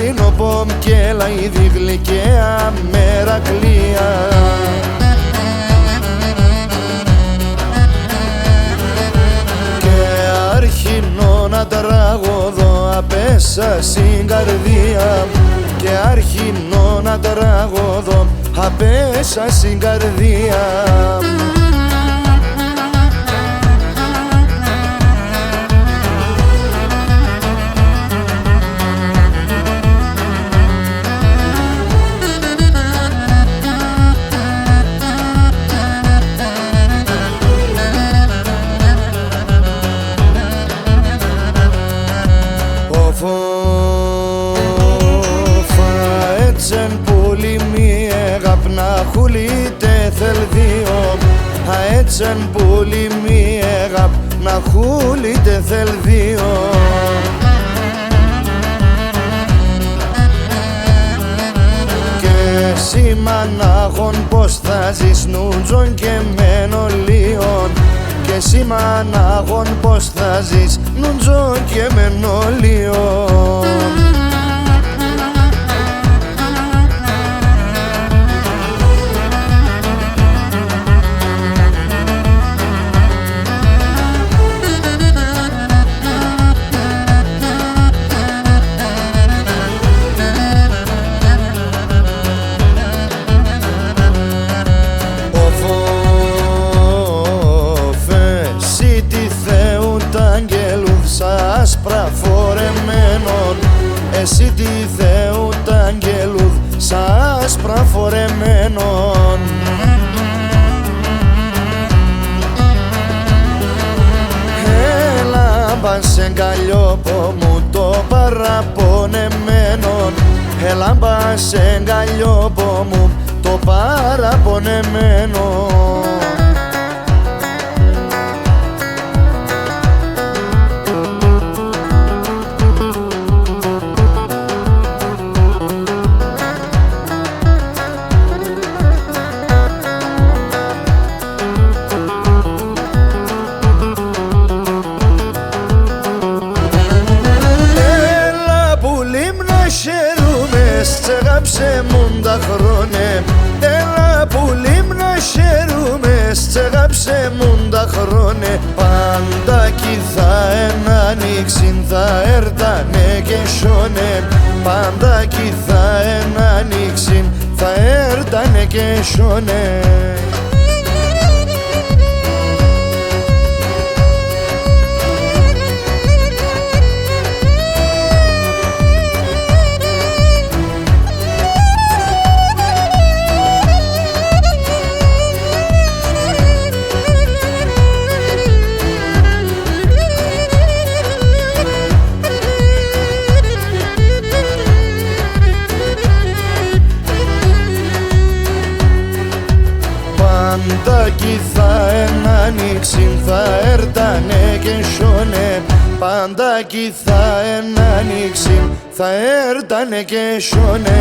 φθινοπόμ και λαϊδί γλυκαία Μερακλία. Και αρχινώ να τραγωδώ απέσα στην καρδία, και αρχινώ να τραγωδώ απέσα στην καρδία. Φαέτσεν πολύ μη εγαπ να χουλείτε θελδίο, αέτσεν πολύ μη εγαπ να χουλείτε θελδίο. Και σήμαναγον πως θα ζεις νούτζον και μενολίον, και σήμαναγον πως θα ζεις νούτζον και μενολίον. Άσπρα φορεμένον, εσύ τη Θεού τ' αγγελούδ σ' άσπρα φορεμένον. Έλα μπας εγκαλιόπο μου το παραπονεμένον, έλα μπας εγκαλιόπο μου το παραπονεμένον. Τσεγάψε μου τα χρόνε, έλα που λίμνα χαίρουμε, τσεγάψε μου τα χρόνε. Παντάκι θα ανοίξιν, θα έρτανε και σιώνε, παντάκι θα ανοίξιν, θα έρτανε και σιώνε. Παντάκι θα ανοίξιν, θα έρτανε και σιώνε, παντάκι θα ανοίξιν, θα έρτανε και σιώνε.